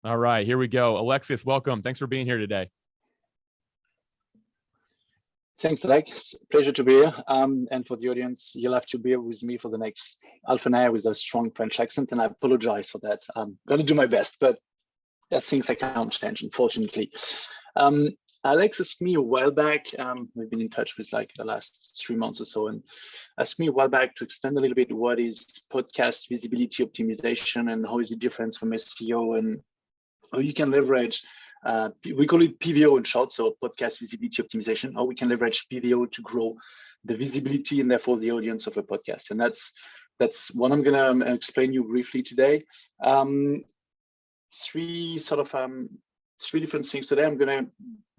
All right, here we go. Alexis, welcome. Thanks for being here today. Thanks, Alex. Pleasure to be here. And for the audience, you'll have to bear with me for the next half an hour with a strong French accent, and I apologize for that. I'm going to do my best, but that's things I can't change, unfortunately. Alex asked me a while back, we've been in touch with like the last 3 months or so, and asked me a while back to explain a little bit what is podcast visibility optimization and how is it different from SEO and how you can leverage we call it PVO in short, so podcast visibility optimization, how we can leverage PVO to grow the visibility and therefore the audience of a podcast. And that's what I'm going to explain you briefly today. Three different things today. I'm going to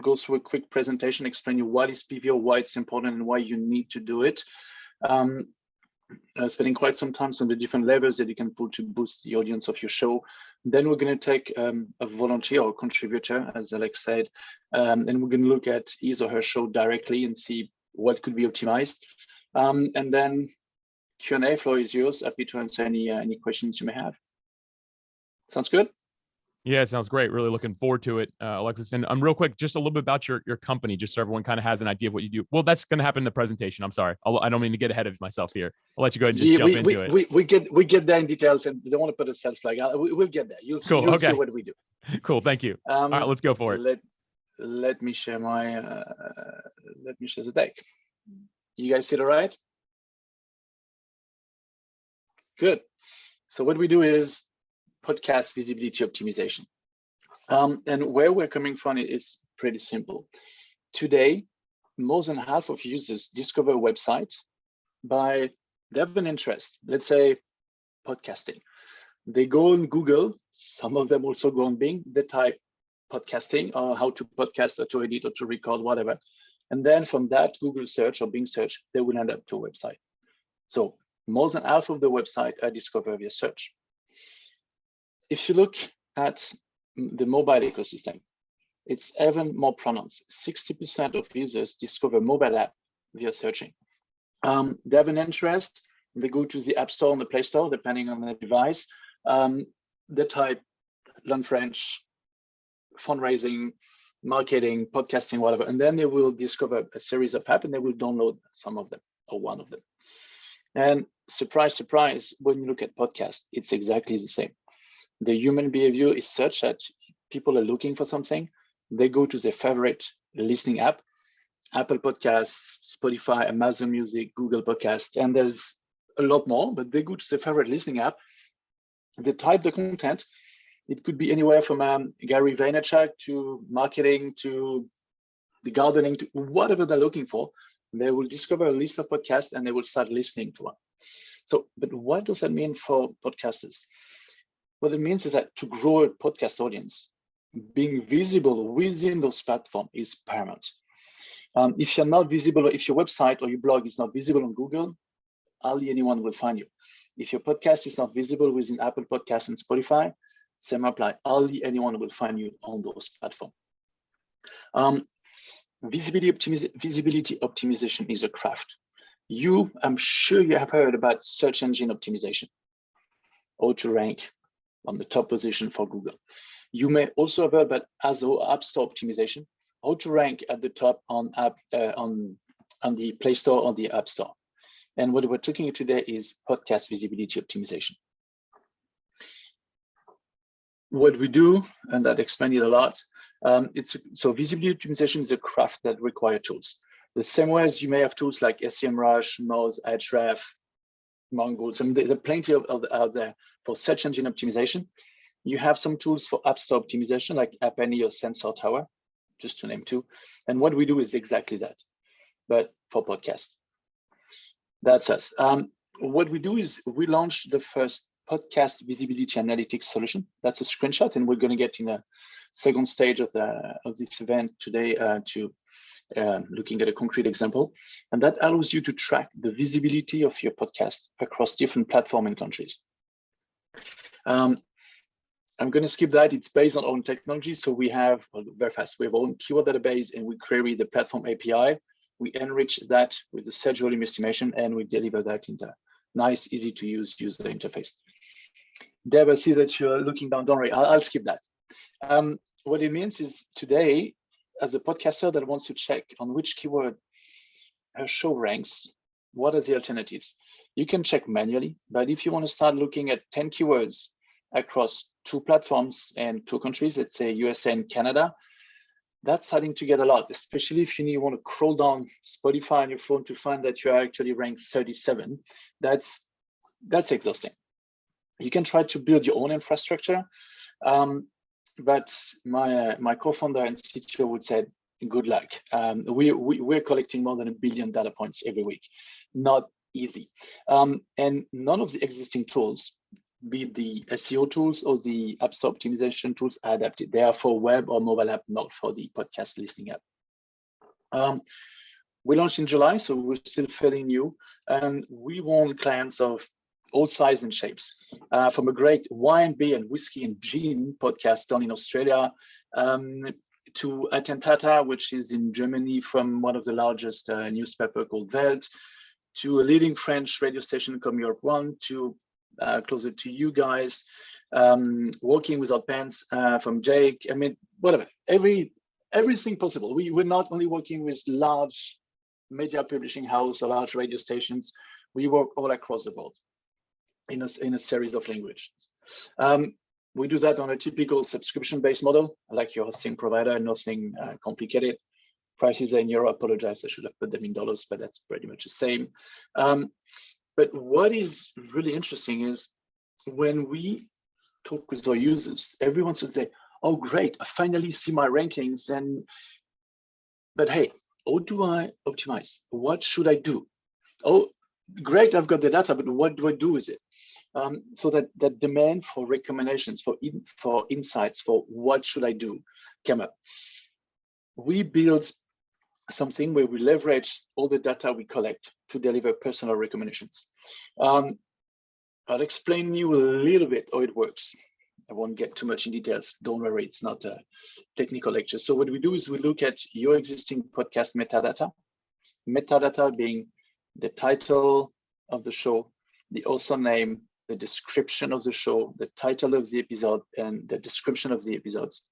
go through a quick presentation, explain you what is PVO, why it's important, and why you need to do it. Spending quite some time on the different levels that you can pull to boost the audience of your show. Then we're going to take a volunteer or contributor, as Alex said, and we're going to look at his or her show directly and see what could be optimized. And then Q&A, floor is yours. Happy to answer any questions you may have. Sounds good? Yeah, it sounds great. Really looking forward to it, Alexis. And real quick, just a little bit about your company, just so everyone kind of has an idea of what you do. Well, that's going to happen in the presentation. I'm sorry. I don't mean to get ahead of myself here. I'll let you go ahead and just jump into it. We get there in details, and don't want to put a sales flag. We'll get there. You'll see what we do. Cool. Thank you. All right, let's go for it. Let me share the deck. You guys see it all right? Good. So what we do is podcast visibility optimization. And where we're coming from is pretty simple. Today, more than half of users discover a website by they have an interest, let's say podcasting. They go on Google, some of them also go on Bing, they type podcasting or how to podcast or to edit or to record, whatever. And then from that Google search or Bing search, they will end up to a website. So more than half of the website are discovered via search. If you look at the mobile ecosystem, it's even more pronounced. 60% of users discover mobile app via searching. They have an interest, they go to the App Store and the Play Store, depending on the device. They type learn French, fundraising, marketing, podcasting, whatever, and then they will discover a series of apps and they will download some of them or one of them. And surprise, surprise, when you look at podcasts, it's exactly the same. The human behavior is such that people are looking for something. They go to their favorite listening app, Apple Podcasts, Spotify, Amazon Music, Google Podcasts, and there's a lot more, but they go to their favorite listening app. They type the content. It could be anywhere from Gary Vaynerchuk to marketing to the gardening to whatever they're looking for. They will discover a list of podcasts and they will start listening to one. So, but what does that mean for podcasters? What it means is that to grow a podcast audience, being visible within those platforms is paramount. If you're not visible, or if your website or your blog is not visible on Google, hardly anyone will find you. If your podcast is not visible within Apple Podcasts and Spotify, same apply. Hardly anyone will find you on those platforms. Visibility optimization is a craft. I'm sure you have heard about search engine optimization, how to rank on the top position for Google. You may also have heard about App Store optimization, how to rank at the top on the Play Store or the App Store. And what we're talking about today is podcast visibility optimization. What we do, and that expanded a lot, so visibility optimization is a craft that requires tools. The same way as you may have tools like SEMrush, Moz, Ahrefs, Mongoose. I mean, there's plenty out there for search engine optimization. You have some tools for App Store optimization like App Annie or Sensor Tower, just to name two. And what we do is exactly that, but for podcast. That's us. What we do is we launch the first podcast visibility analytics solution. That's a screenshot, and we're going to get in a second stage of this event today to looking at a concrete example. And that allows you to track the visibility of your podcast across different platforms and countries. I'm going to skip that. It's based on our own technology. So we have, very fast, we have our own keyword database and we query the platform API. We enrich that with the search volume estimation and we deliver that in the nice, easy to use user interface. Deb, I see that you're looking down. Don't worry, I'll skip that. What it means is today, as a podcaster that wants to check on which keyword her show ranks, what are the alternatives? You can check manually, but if you want to start looking at 10 keywords across 2 platforms and 2 countries, let's say USA and Canada, that's starting to get a lot, especially if you want to crawl down Spotify on your phone to find that you are actually ranked 37. That's exhausting. You can try to build your own infrastructure, but my co-founder and CTO would say, good luck. We're collecting more than 1 billion data points every week. Not easy. And none of the existing tools, be it the SEO tools or the App Store optimization tools, are adapted. They are for web or mobile app, not for the podcast listening app. We launched in July, so we're still fairly new. And we want clients of all sizes and shapes, from a great wine, beer, and whiskey and gin podcast done in Australia, to Atentata, which is in Germany, from one of the largest newspaper called Welt, to a leading French radio station called Europe One, to closer to you guys, Walking Without Pants from Jake. I mean, whatever, everything possible. We're not only working with large media publishing house or large radio stations, we work all across the board in a series of languages. We do that on a typical subscription-based model, like your hosting provider, nothing complicated. Prices are in euro. I apologize, I should have put them in dollars, but that's pretty much the same. But what is really interesting is when we talk with our users, everyone says, "Oh, great! I finally see my rankings." But hey, how do I optimize? What should I do? Oh, great! I've got the data, but what do I do with it? So that demand for recommendations, for insights, for what should I do, came up. We build something where we leverage all the data we collect to deliver personal recommendations. I'll explain you a little bit how it works. I won't get too much in details. Don't worry, it's not a technical lecture. So what we do is we look at your existing podcast metadata. Metadata being the title of the show, the author name, the description of the show, the title of the episode, and the description of the episodes.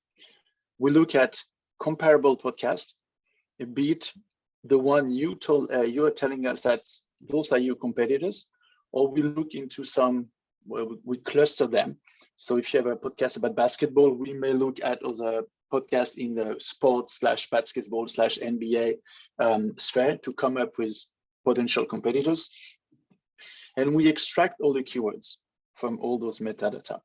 We look at comparable podcasts, be it the one you are telling us that those are your competitors, or we look into some where we cluster them. So if you have a podcast about basketball, we may look at other podcasts in the sports/basketball/NBA sphere to come up with potential competitors. And we extract all the keywords from all those metadata.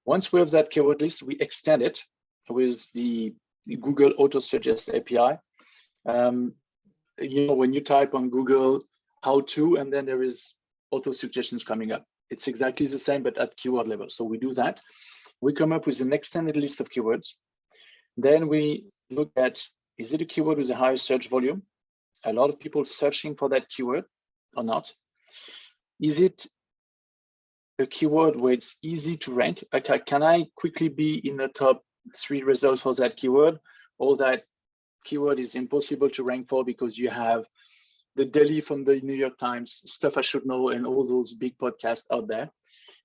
Once we have that keyword list, we extend it with the Google Auto Suggest API. When you type on Google how to, and then there is auto suggestions coming up. It's exactly the same, but at keyword level. So we do that. We come up with an extended list of keywords. Then we look at, is it a keyword with a higher search volume? A lot of people searching for that keyword or not? Is it a keyword where it's easy to rank? Can I quickly be in the top 3 results for that keyword, or that keyword is impossible to rank for because you have the daily from the New York Times, Stuff I Should Know, and all those big podcasts out there?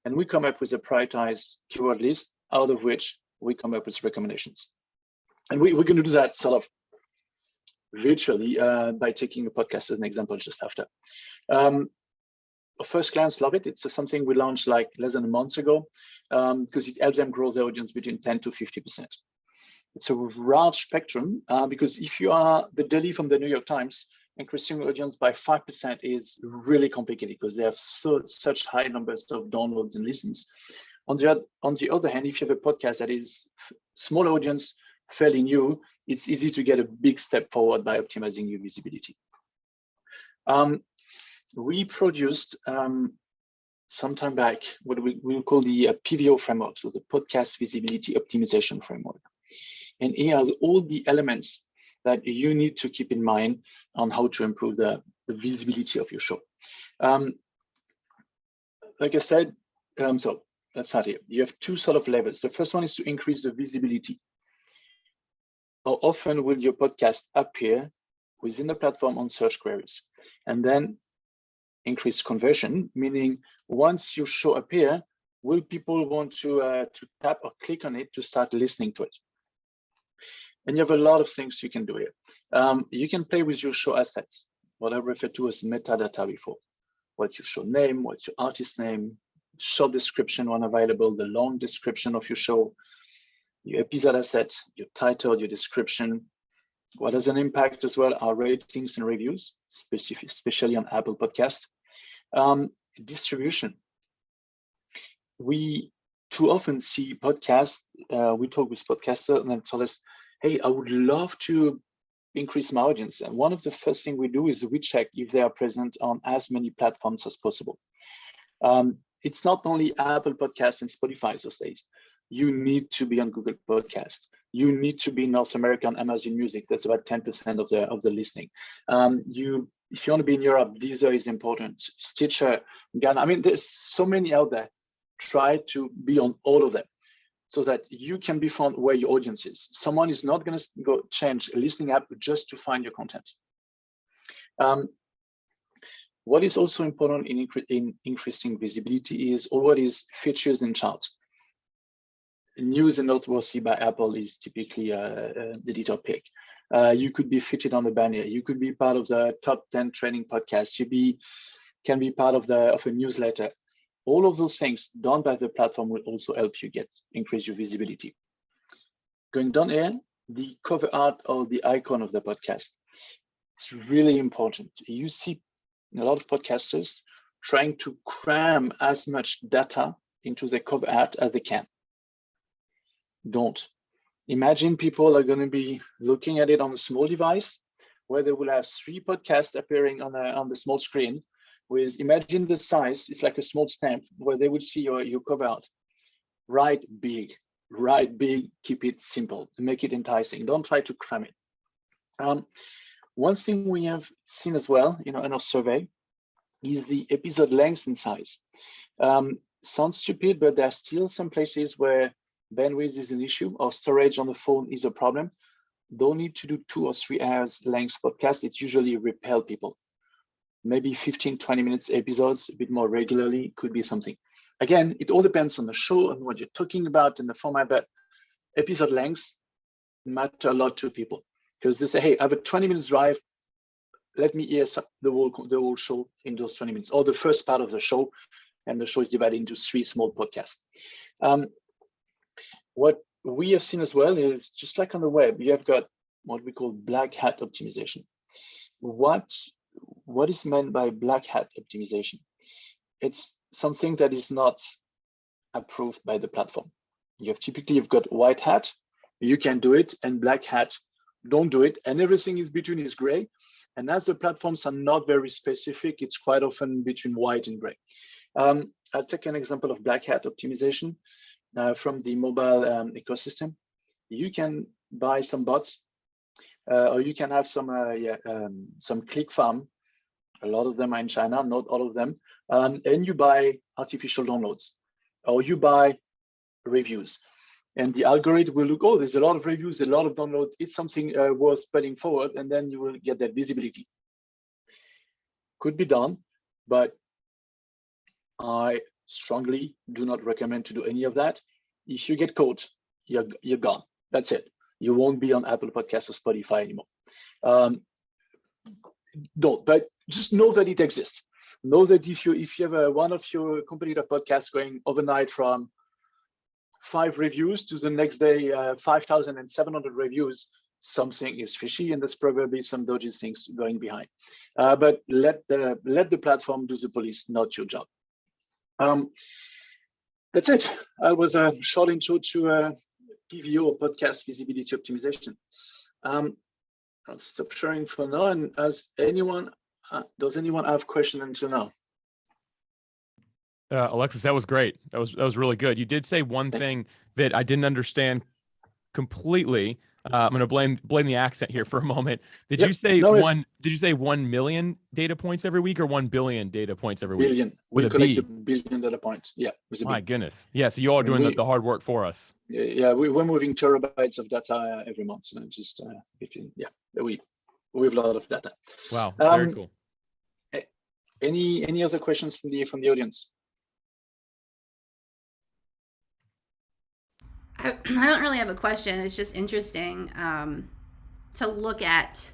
And we come up with a prioritized keyword list, out of which we come up with recommendations. And we're going to do that sort of virtually by taking a podcast as an example just after. Our first clients love it. It's something we launched like less than a month ago because it helps them grow their audience between 10 to 50%. It's a large spectrum because if you are the daily from the New York Times, increasing audience by 5% is really complicated because they have such high numbers of downloads and listens. On the other hand, if you have a podcast that is small audience, fairly new, it's easy to get a big step forward by optimizing your visibility. We produced some time back what we call the PVO framework, so the Podcast Visibility Optimization Framework. And it has all the elements that you need to keep in mind on how to improve the visibility of your show. Like I said, so let's start here. You have 2 sort of levels. The first one is to increase the visibility. How often will your podcast appear within the platform on search queries? And then increase conversion, meaning once your show appear, will people want to tap or click on it to start listening to it? And you have a lot of things you can do here. You can play with your show assets, what I referred to as metadata before. What's your show name? What's your artist name? Short description when available, the long description of your show, your episode asset, your title, your description. What has an impact as well are ratings and reviews, especially on Apple Podcast. Distribution. We too often see podcasts, we talk with podcasters and then tell us, hey, I would love to increase my audience. And one of the first things we do is we check if they are present on as many platforms as possible. It's not only Apple Podcasts and Spotify these days. You need to be on Google Podcast. You need to be in North America on Amazon Music. That's about 10% of the listening. If you want to be in Europe, Deezer is important. Stitcher, Ghana. I mean, there's so many out there. Try to be on all of them so that you can be found where your audience is. Someone is not going to go change a listening app just to find your content. What is also important in increasing visibility is always features and charts. News and noteworthy by Apple is typically the editor pick. You could be featured on the banner. You could be part of the top 10 training podcasts. Can be part of a newsletter. All of those things done by the platform will also help you increase your visibility. Going down here, the cover art or the icon of the podcast. It's really important. You see a lot of podcasters trying to cram as much data into the cover art as they can. Don't. Imagine people are going to be looking at it on a small device where they will have 3 podcasts appearing on the small screen. Imagine the size, it's like a small stamp where they would see your cover art. Write big, keep it simple, make it enticing. Don't try to cram it. One thing we have seen as well, in our survey, is the episode length and size. Sounds stupid, but there are still some places where bandwidth is an issue or storage on the phone is a problem. Don't need to do 2 or 3 hours length podcast. It usually repel people. Maybe 15, 20 minutes episodes, a bit more regularly could be something. Again, it all depends on the show and what you're talking about and the format, but episode lengths matter a lot to people because they say, hey, I have a 20 minutes drive. Let me hear the whole show in those 20 minutes or the first part of the show. And the show is divided into 3 small podcasts. What we have seen as well is just like on the web, you have got what we call black hat optimization. What is meant by black hat optimization? It's something that is not approved by the platform. You've got white hat, you can do it, and black hat, don't do it, and everything in between is gray. And as the platforms are not very specific, it's quite often between white and gray. I'll take an example of black hat optimization from the mobile ecosystem. You can buy some bots, or you can have some click farm. A lot of them are in China, not all of them. And you buy artificial downloads, or you buy reviews. And the algorithm will look, oh, there's a lot of reviews, a lot of downloads. It's something worth putting forward, and then you will get that visibility. Could be done, but I strongly do not recommend to do any of that. If you get caught, you're gone. That's it. You won't be on Apple Podcasts or Spotify anymore. Don't, but just know that it exists. Know that if you have one of your competitor podcasts going overnight from 5 reviews to the next day 5,700 reviews, something is fishy, and there's probably some dodgy things going behind. But let the platform do the police, not your job. That's it. I was a short intro to PVO, podcast visibility optimization. I'll stop sharing for now. And does anyone have questions until now? Alexis, that was great. That was really good. You did say one thing that I didn't understand completely. I'm going to blame the accent here for a moment. Did you say 1 million data points every week or 1 billion data points every week? Billion. With we a collect B. 1 billion data points. Yeah. My goodness. Yeah. So you all are doing the hard work for us. Yeah, we're moving terabytes of data every month. So just between, we have a lot of data. Wow. Very cool. Any other questions from the audience? I don't really have a question. It's just interesting to look at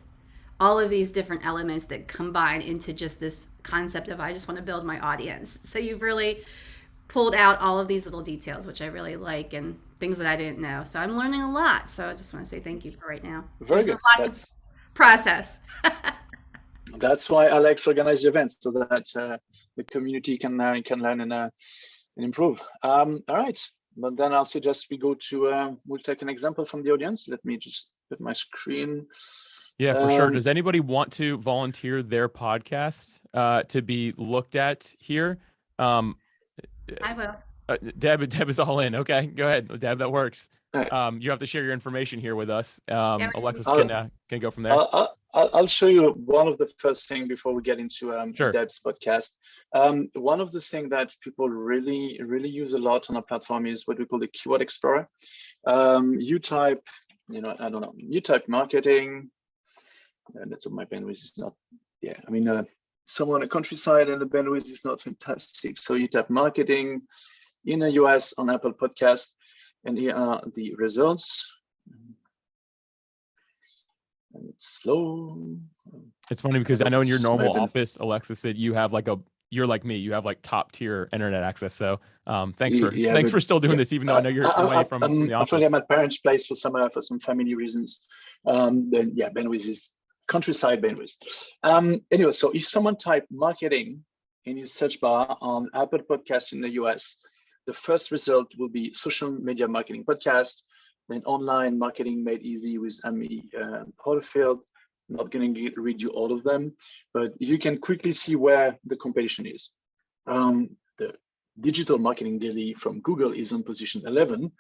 all of these different elements that combine into just this concept of I just want to build my audience. So you've really pulled out all of these little details, which I really like, and things that I didn't know. So I'm learning a lot. So I just want to say thank you for right now. Very There's good. a lot to process. That's why Alex organized events so that the community can learn and improve. All right, but then I'll suggest we go to we'll take an example from the audience. Let me just put my screen. Yeah, for sure. Does anybody want to volunteer their podcast to be looked at here? I will. Deb is all in. Okay, go ahead, Deb. That works. You have to share your information here with us. Alexis can go from there. I'll show you one of the first things before we get into Sure. Deb's podcast. One of the things that people really use a lot on our platform is what we call the Keyword Explorer. You type, I don't know, you type marketing, and that's what my bandwidth is not. Yeah, I mean, somewhere on the countryside and the bandwidth is not fantastic. So you type marketing in the US on Apple Podcast, and here are the results. And it's slow. It's funny because I know in your normal office, Alexis, that you have you're like me, you have like top tier internet access. So thanks for still doing this, even though I know you're away from the office. I'm at my parents' place for some family reasons. Then yeah, bandwidth is countryside bandwidth. Anyway, so if someone type marketing in his search bar on Apple Podcasts in the US, the first result will be social media marketing podcast, then online marketing made easy with Amy Holyfield. I'm not going to read you all of them, but you can quickly see where the competition is. The digital marketing daily from Google is on position 11.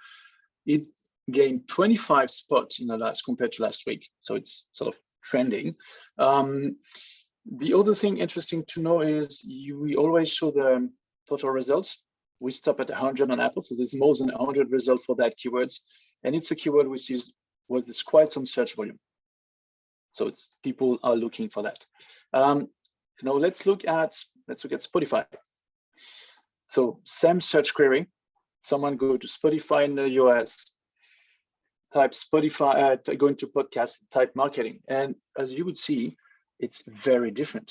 It gained 25 spots in the last compared to last week, so it's sort of trending. The other thing interesting to know is we always show the total results. We stop at 100 on Apple, so there's more than 100 results for that keywords, and it's a keyword which is there's quite some search volume. So it's people are looking for that. Now let's look at Spotify. So same search query. Someone go to Spotify in the US, type Spotify, go into podcast, type marketing, and as you would see, it's very different.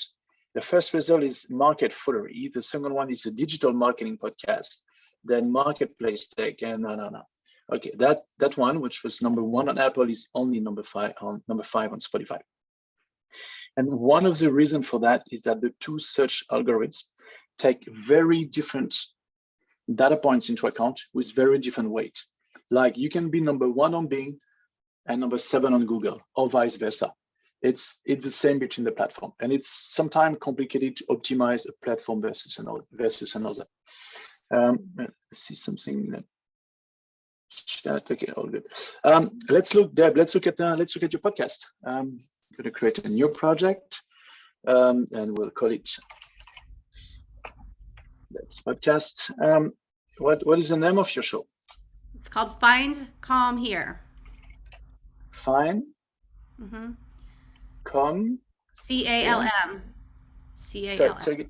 The first result is market foolery. The second one is a digital marketing podcast. Then marketplace tech, and no. Okay, that one, which was number 1 on Apple, is only number 5 on Spotify. And one of the reasons for that is that the two search algorithms take very different data points into account with very different weight. Like you can be number 1 on Bing and number 7 on Google, or vice versa. It's the same between the platform, and it's sometimes complicated to optimize a platform versus another. Let's see something in the chat. Okay, all good. Let's look, Deb. Let's look at your podcast. I'm going to create a new project, and we'll call it Deb's podcast. What is the name of your show? It's called Find Calm Here. Find. Calm. CALM. Sorry.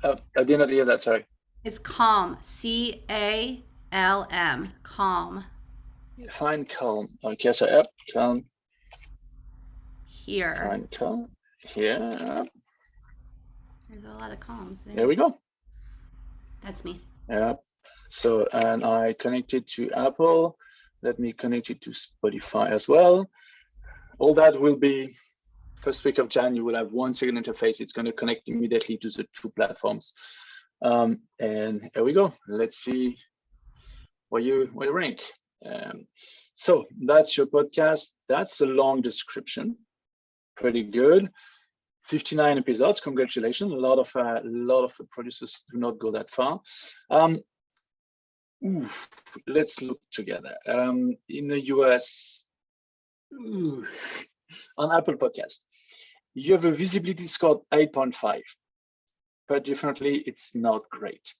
I did not hear that. Sorry. It's calm. CALM. Calm. Find calm. Okay, so calm. Here. Find calm. Here. There's a lot of calms there. There we go. That's me. Yeah. So, and I connected to Apple. Let me connect it to Spotify as well. All that will be first week of Jan. You will have one single interface. It's going to connect immediately to the two platforms. And here we go. Let's see where you rank. So that's your podcast. That's a long description. Pretty good. 59 episodes. Congratulations. A lot of producers do not go that far. Let's look together. In the US, on Apple Podcast, you have a visibility score 8.5, but definitely it's not great.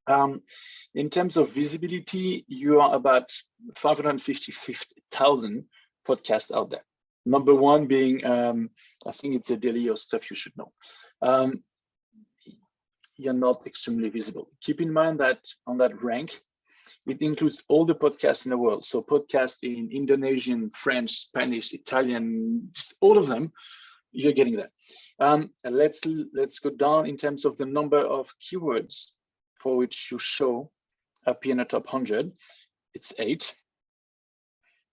In terms of visibility, you are about 550,000 podcasts out there. Number 1 being, I think it's a daily or stuff you should know. You're not extremely visible. Keep in mind that on that rank, It includes all the podcasts in the world. So podcasts in Indonesian, French, Spanish, Italian, just all of them, you're getting that. And let's go down in terms of the number of keywords for which your show appear in the top 100. It's 8.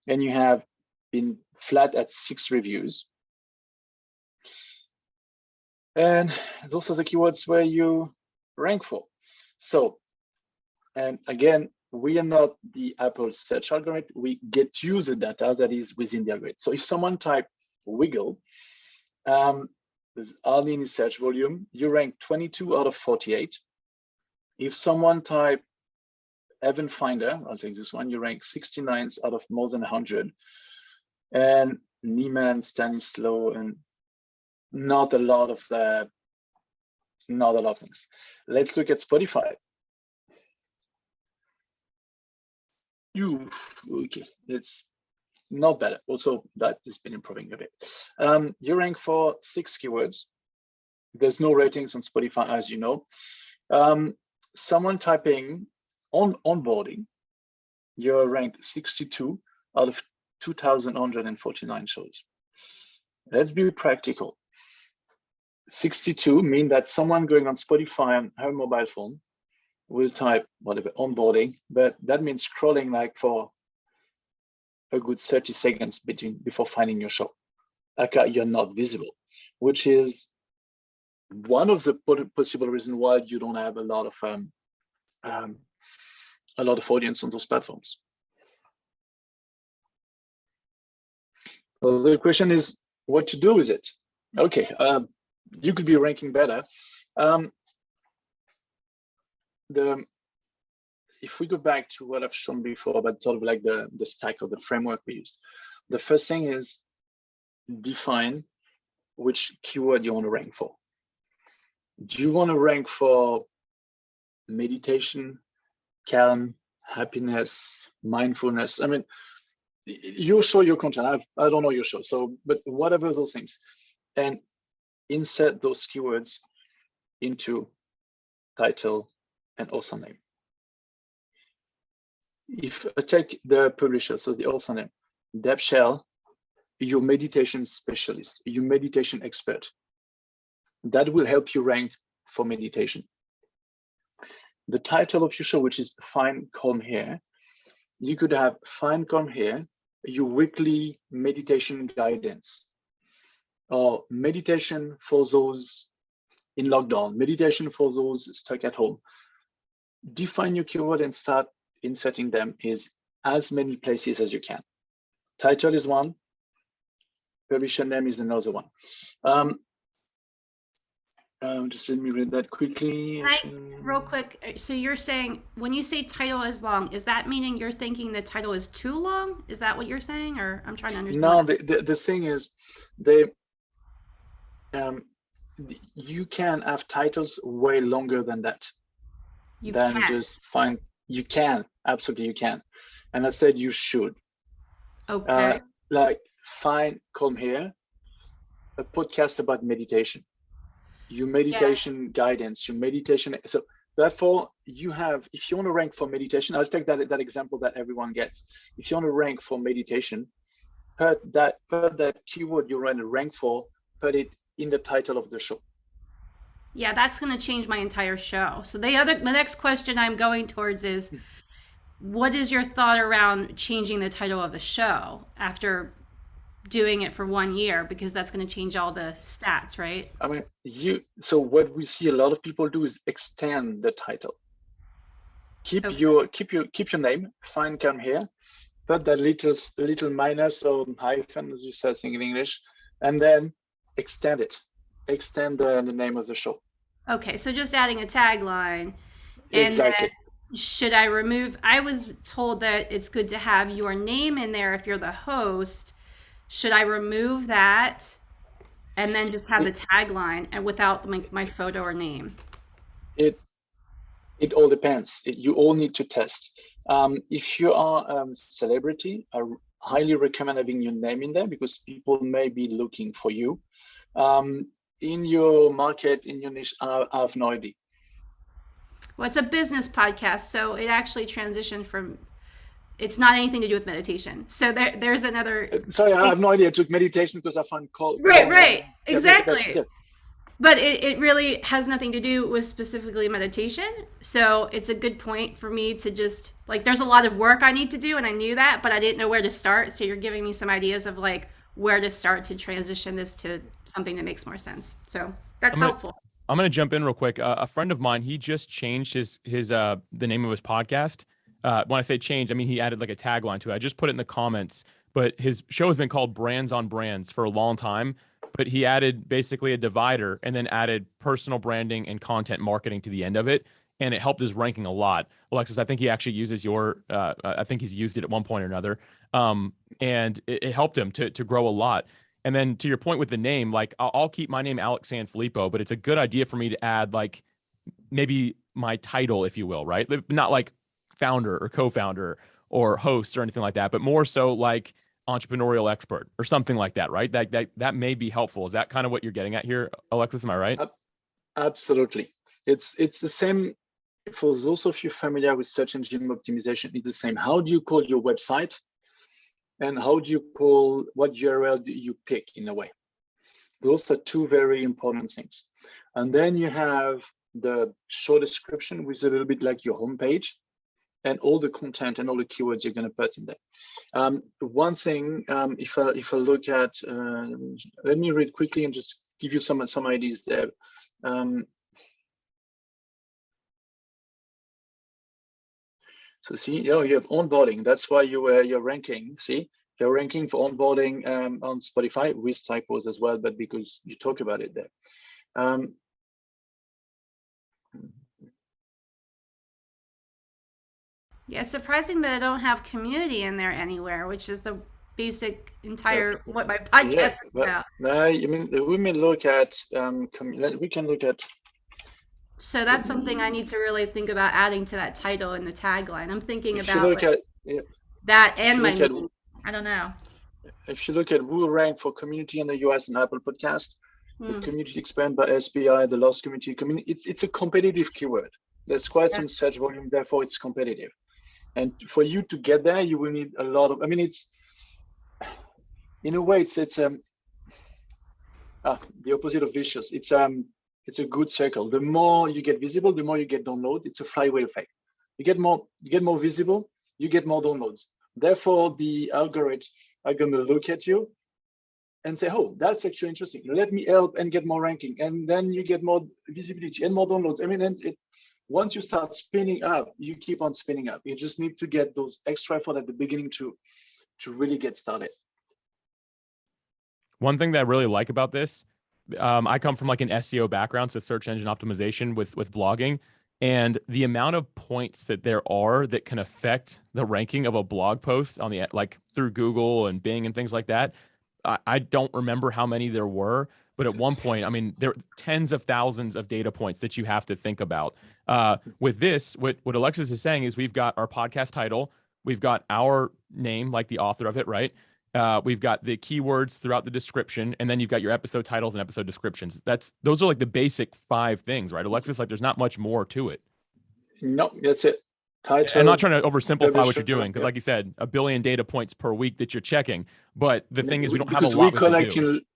And you have been flat at 6 reviews. And those are the keywords where you rank for. So, and again, we are not the Apple search algorithm. We get to use the data that is within the algorithm. So if someone type wiggle, there's hardly any search volume, you rank 22 out of 48. If someone type Evan Finder, I'll take this one, you rank 69 out of more than 100. And Niemann, Stanislaw, and not a lot of things. Let's look at Spotify. Okay, it's not better. Also, that has been improving a bit. You rank for 6 keywords. There's no ratings on Spotify, as you know. Someone typing on onboarding, you're ranked 62 out of 2,149 shows. Let's be practical. 62 mean that someone going on Spotify on her mobile phone will type whatever onboarding, but that means scrolling like for a good 30 seconds before finding your show. Okay, you're not visible, which is one of the possible reasons why you don't have a lot of audience on those platforms. So the question is what to do with it. Okay, you could be ranking better. If we go back to what I've shown before, but sort of like the stack of the framework we used, the first thing is define which keyword you want to rank for. Do you want to rank for meditation, calm, happiness, mindfulness? I mean, you show your content. I don't know your show, so but whatever those things, and insert those keywords into title and author name. If I take the publisher, so the author name, Deb Shell, your meditation specialist, your meditation expert, that will help you rank for meditation. The title of your show, which is Find Calm Here, you could have Find Calm Here, your weekly meditation guidance, or meditation for those in lockdown, meditation for those stuck at home. Define your keyword and start inserting them in as many places as you can. Title is one, publisher name is another one. Just let me read that quickly. Real quick, so you're saying when you say title is long, is that meaning you're thinking the title is too long? Is that what you're saying, or I'm trying to understand? No, the thing is, you can have titles way longer than that. You can, absolutely you can. And I said you should. Okay. Like Find Calm Here, a podcast about meditation, your meditation guidance, your meditation. So therefore you have, if you want to rank for meditation, I'll take that example that everyone gets. If you want to rank for meditation, put that keyword you want to rank for, put it in the title of the show. Yeah, that's going to change my entire show. So the next question I'm going towards is, what is your thought around changing the title of the show after doing it for 1 year? Because that's going to change all the stats, right? I mean, so what we see a lot of people do is extend the title. Keep your name, Find Calm Here, put that little minus or hyphen, as you say in English, and then extend it. Extend the name of the show. Okay, so just adding a tagline. And exactly. Should I remove? I was told that it's good to have your name in there if you're the host. Should I remove that and then just have the tagline and without my photo or name? It all depends. You all need to test. If you are a celebrity, I highly recommend having your name in there because people may be looking for you. In your market, in your niche, I have no idea. Well, it's a business podcast, so it actually transitioned from. It's not anything to do with meditation. So there's another. Sorry, I have no idea. I took meditation because I found call. Right, Yeah, exactly. yeah. But it really has nothing to do with specifically meditation. So it's a good point for me to just, like, there's a lot of work I need to do, and I knew that, but I didn't know where to start. So you're giving me some ideas of, like, where to start to transition this to something that makes more sense. So that's helpful. I'm going to jump in real quick. A friend of mine, he just changed his the name of his podcast. When I say change, I mean he added like a tagline to it. I just put it in the comments, but his show has been called Brands on Brands for a long time. But he added basically a divider and then added personal branding and content marketing to the end of it. And it helped his ranking a lot. Alexis, I think he actually uses your, I think he's used it at one point or another. And it helped him to grow a lot. And then to your point with the name, like I'll keep my name Alex Sanfilippo, but it's a good idea for me to add like maybe my title, if you will, right? Not like founder or co-founder or host or anything like that, but more so like entrepreneurial expert or something like that, right? That may be helpful. Is that kind of what you're getting at here, Alexis? Am I right? Absolutely. It's the same for those of you familiar with search engine optimization. It's the same. How do you call your website, and how do you call what URL do you pick in a way? Those are two very important things. And then you have the show description, which is a little bit like your homepage, and all the content and all the keywords you're going to put in there. One thing, if I look at, let me read quickly and just give you some ideas there. So see, you have onboarding. That's why you're ranking. See, you're ranking for onboarding on Spotify with typos as well, but because you talk about it there. Yeah, it's surprising that I don't have community in there anywhere, which is the basic entire what my podcast is about. I mean, we may look at we can look at. So that's something I need to really think about adding to that title and the tagline. I'm thinking about that and my name. I don't know. If you look at who ranked for community in the US and Apple Podcast, the community expand by SBI, the lost community, it's a competitive keyword. There's quite some search volume, therefore it's competitive. And for you to get there, you will need a lot of, I mean, it's, in a way, it's the opposite of vicious. It's a good circle. The more you get visible, the more you get downloads. It's a flywheel effect. You get more visible, you get more downloads. Therefore, the algorithms are going to look at you and say, oh, that's actually interesting. Let me help and get more ranking. And then you get more visibility and more downloads. I mean, once you start spinning up, you keep on spinning up. You just need to get those extra effort at the beginning to really get started. One thing that I really like about this, I come from like an SEO background, so search engine optimization with blogging, and the amount of points that there are that can affect the ranking of a blog post on the like through Google and Bing and things like that. I don't remember how many there were, but at one point, I mean, there are tens of thousands of data points that you have to think about. With this, what Alexis is saying is we've got our podcast title, we've got our name, like the author of it, right? We've got the keywords throughout the description, and then you've got your episode titles and episode descriptions. Those are like the basic 5 things, right? Alexis, like there's not much more to it. No, that's it. Title, I'm not trying to oversimplify what you're doing, because like you said, 1 billion data points per week that you're checking. But the thing is, we don't have a lot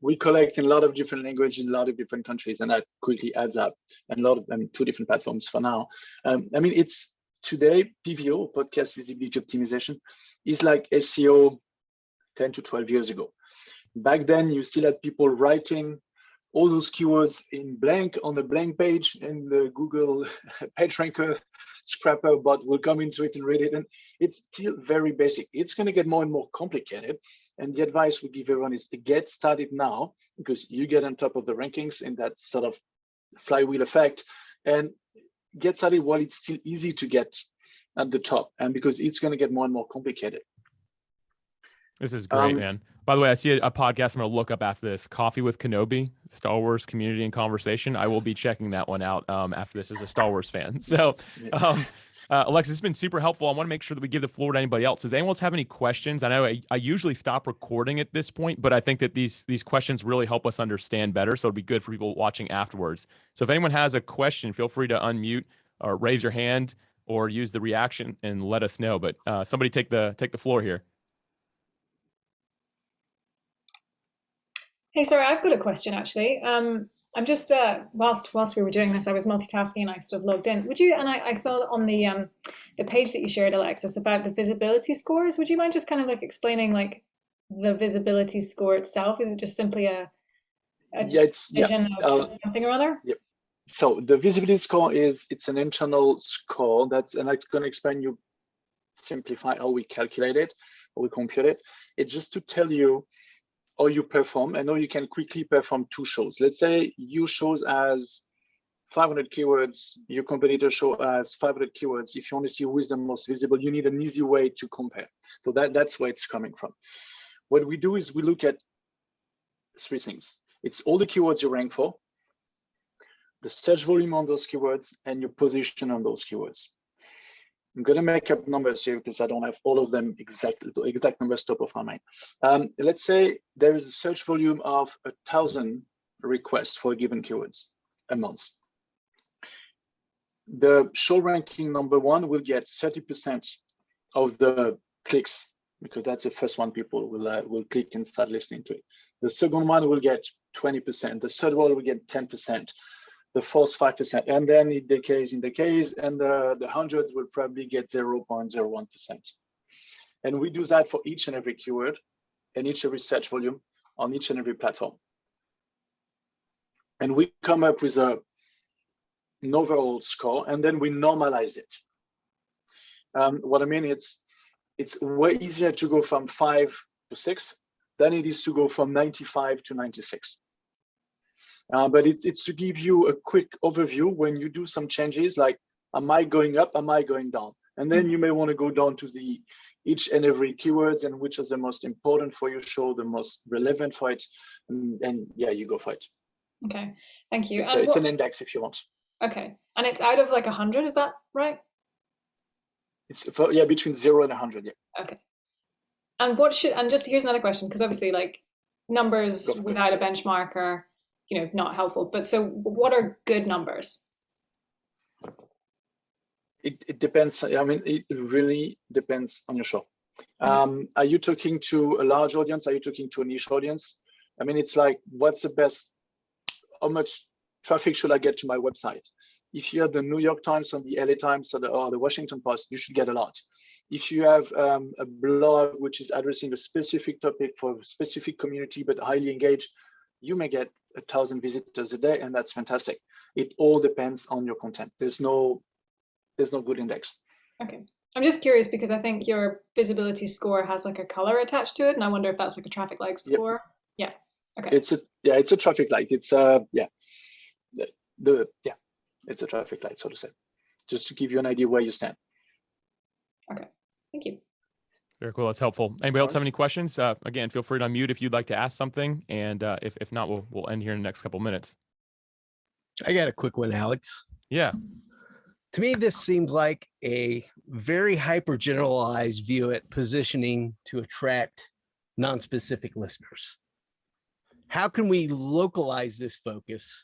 we collect in a lot of different languages in a lot of different countries, and that quickly adds up. And a lot of 2 different platforms for now. I mean, it's today PVO, podcast visibility optimization, is like SEO 10 to 12 years ago. Back then, you still had people writing all those keywords in blank on a blank page, and the Google PageRanker scrapper bot will come into it and read it. And it's still very basic. It's going to get more and more complicated. And the advice we give everyone is to get started now, because you get on top of the rankings in that sort of flywheel effect, and get started while it's still easy to get at the top, and because it's going to get more and more complicated. This is great, man. By the way, I see a podcast I'm going to look up after this, Coffee with Kenobi, Star Wars Community and Conversation. I will be checking that one out after this as a Star Wars fan. So, Alexis, it's been super helpful. I want to make sure that we give the floor to anybody else. Does anyone else have any questions? I know I usually stop recording at this point, but I think that these questions really help us understand better. So it'd be good for people watching afterwards. So if anyone has a question, feel free to unmute or raise your hand or use the reaction and let us know. But somebody take the floor here. Hey, sorry, I've got a question actually. I'm just whilst we were doing this, I was multitasking and I sort of logged in. Would you? And I saw on the page that you shared, Alexis, about the visibility scores. Would you mind just kind of like explaining like the visibility score itself? Is it just simply a division of something or other? Yeah. So the visibility score it's an internal score and I'm going to explain you simplify how we calculate it, how we compute it. It's just to tell you how you perform and how you can quickly perform two shows. Let's say you shows as 500 keywords, your competitor show as 500 keywords. If you want to see who is the most visible, you need an easy way to compare. So that's where it's coming from. What we do is we look at three things. It's all the keywords you rank for, the search volume on those keywords, and your position on those keywords. I'm going to make up numbers here because I don't have all of them exactly, the exact numbers top of my mind. Let's say there is a search volume of 1,000 requests for a given keywords a month. The show ranking number one will get 30% of the clicks because that's the first one people will click and start listening to it. The second one will get 20%. The third one will get 10%. The fourth 5%, and then it decays, and the 100 will probably get 0.01%. And we do that for each and every keyword and each and every search volume on each and every platform. And we come up with an overall score, and then we normalize it. What I mean, it's way easier to go from 5 to 6 than it is to go from 95 to 96. But it's to give you a quick overview when you do some changes, like, am I going up, am I going down? And then you may want to go down to the each and every keywords and which is the most important for your show, the most relevant for it. And yeah, you go for it. Okay, thank you. So it's an index if you want. Okay, and it's out of like 100, is that right? It's for, yeah, between 0 and 100, yeah. Okay. And just here's another question, because obviously like numbers without a benchmark are, not helpful. But so what are good numbers? It depends. I mean, it really depends on your show. Are you talking to a large audience? Are you talking to a niche audience? I mean, it's like, what's the best, how much traffic should I get to my website? If you have the New York Times or the LA Times or the Washington Post, you should get a lot. If you have a blog which is addressing a specific topic for a specific community but highly engaged, you may get 1,000 visitors a day, and that's fantastic. It all depends on your content. There's no good index. Okay. I'm just curious because I think your visibility score has like a color attached to it, and I wonder if that's like a traffic light score. Yep. Yeah. Okay. It's a traffic light. It's it's a traffic light, so to say, just to give you an idea where you stand. Okay. Thank you. Very cool. That's helpful. Anybody else have any questions? Again, feel free to unmute if you'd like to ask something, and if not, we'll end here in the next couple minutes. I got a quick one, Alex. Yeah. To me, this seems like a very hyper generalized view at positioning to attract non-specific listeners. How can we localize this focus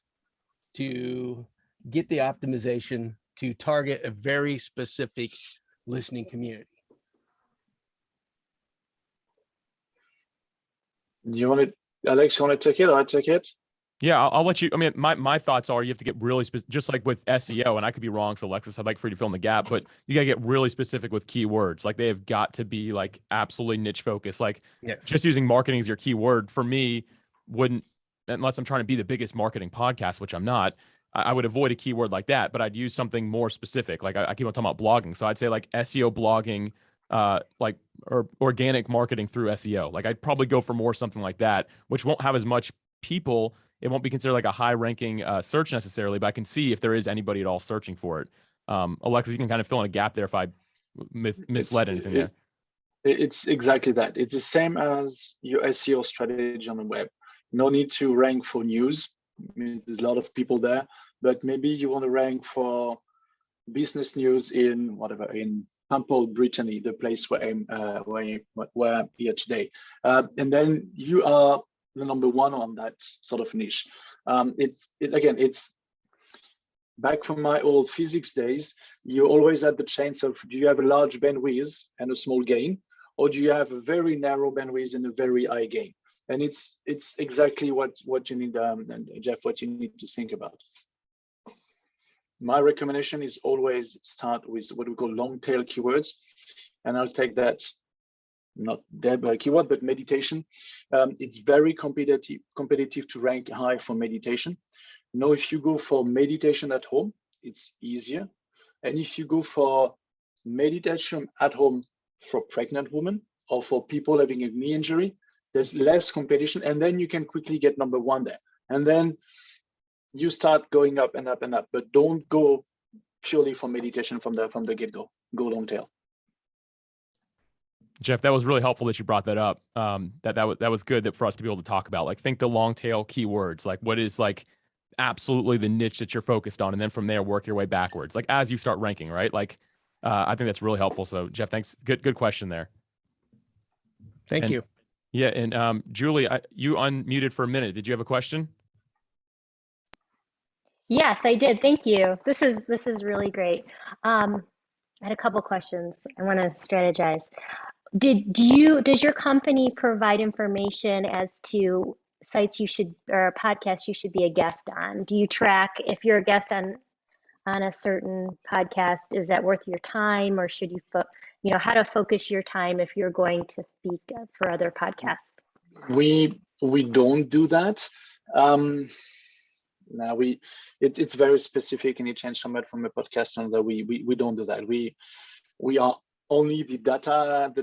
to get the optimization to target a very specific listening community? Do you want it, Alex? You want to take it, or I take it? Yeah, I'll let you. I mean, my thoughts are you have to get really specific, just like with SEO, and I could be wrong. So Alexis, I'd like for you to fill in the gap, but you got to get really specific with keywords. Like they have got to be like absolutely niche focused. Like just using marketing as your keyword for me wouldn't, unless I'm trying to be the biggest marketing podcast, which I'm not, I would avoid a keyword like that, but I'd use something more specific. Like I keep on talking about blogging. So I'd say like SEO blogging, or organic marketing through SEO. Like I'd probably go for more something like that, which won't have as much people. It won't be considered like a high ranking search necessarily, but I can see if there is anybody at all searching for it. Alexis, you can kind of fill in a gap there if I misled anything there. It's exactly that. It's the same as your SEO strategy on the web. No need to rank for news. I mean, there's a lot of people there, but maybe you want to rank for business news in whatever, in Temple, Brittany, the place where I'm here today. And then you are the number one on that sort of niche. It's back from my old physics days, you always had the chance of, do you have a large bandwidth and a small gain, or do you have a very narrow bandwidth and a very high gain? And it's exactly what you need, and Jeff, what you need to think about. My recommendation is always start with what we call long tail keywords, and I'll take that, not that keyword, but meditation. It's very competitive to rank high for meditation. Now, if you go for meditation at home, it's easier. And if you go for meditation at home for pregnant women or for people having a knee injury, there's less competition, and then you can quickly get number one there. And then you start going up and up and up, but don't go purely for meditation from the get-go. Go long tail. Jeff, that was really helpful that you brought that up. That was good for us to be able to talk about. Like, think the long tail keywords, like what is like absolutely the niche that you're focused on, and then from there work your way backwards, like as you start ranking, right? Like, I think that's really helpful. So Jeff, thanks. Good question there. Thank you. Yeah, and Julie, you unmuted for a minute. Did you have a question? Yes, I did. Thank you. This is really great. I had a couple questions. I want to strategize. Does your company provide information as to sites you should, or podcasts you should be a guest on? Do you track if you're a guest on a certain podcast, is that worth your time, or should you how to focus your time if you're going to speak for other podcasts? We don't do that. Now it's very specific, and it changes somewhat from a podcast, and that we don't do that. We are only the data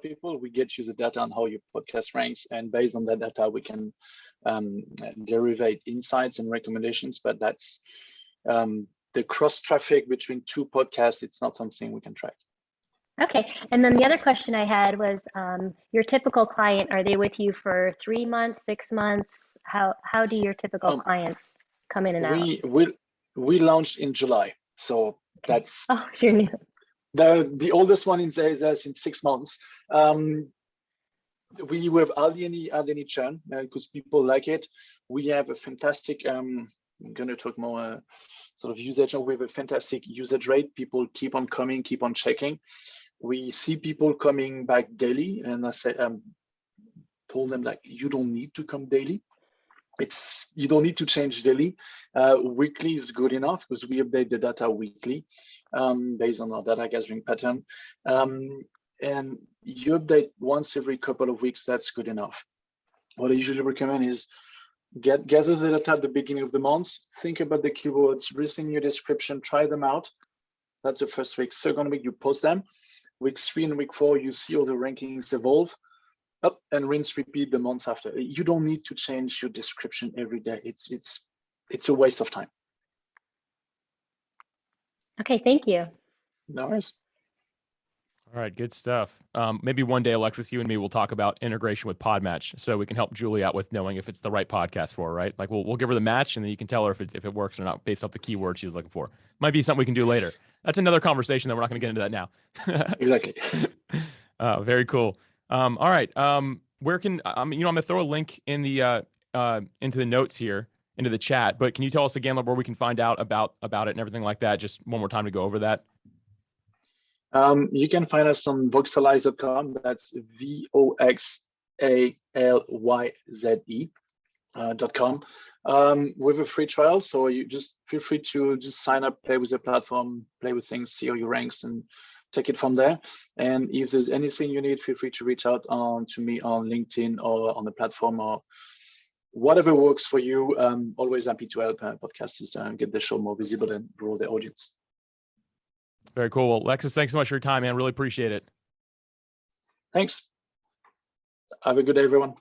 people. We get you the data on how your podcast ranks, and based on that data, we can derive insights and recommendations. But that's the cross traffic between two podcasts. It's not something we can track. Okay, and then the other question I had was, your typical client, are they with you for 3 months, 6 months? How do your typical clients come in and out? We launched in July, so that's you're new. The oldest one is us in 6 months. We have hardly any churn because people like it. We have a fantastic. I'm going to talk more sort of usage. We have a fantastic usage rate. People keep on coming, keep on checking. We see people coming back daily, and I said, told them, like, you don't need to come daily. You don't need to change daily. Weekly is good enough because we update the data weekly based on our data gathering pattern. And you update once every couple of weeks, that's good enough. What I usually recommend is gather the data at the beginning of the month, think about the keywords, listen your description, try them out. That's the first week. Second week, you post them. Week 3 and week 4, you see all the rankings evolve. Up and rinse, repeat the months after. You don't need to change your description every day. It's a waste of time. Okay, thank you. No worries. All right, good stuff. Maybe one day, Alexis, you and me will talk about integration with Podmatch, so we can help Julie out with knowing if it's the right podcast for her, right? Like we'll give her the match, and then you can tell her if it works or not based off the keyword she's looking for. Might be something we can do later. That's another conversation that we're not going to get into that now. Exactly. Very cool. All right. Where can I'm going to throw a link in the into the notes here, into the chat, but can you tell us again where we can find out about it and everything like that? Just one more time to go over that. You can find us on voxalyze.com. That's voxalyze.com. With a free trial, so you just feel free to just sign up, play with the platform, play with things, see how your ranks, and take it from there. And if there's anything you need, feel free to reach out to me on LinkedIn or on the platform or whatever works for you. Always happy to help podcasters get the show more visible and grow their audience. Very cool. Well, Alexis, thanks so much for your time, man. Really appreciate it. Thanks. Have a good day, everyone.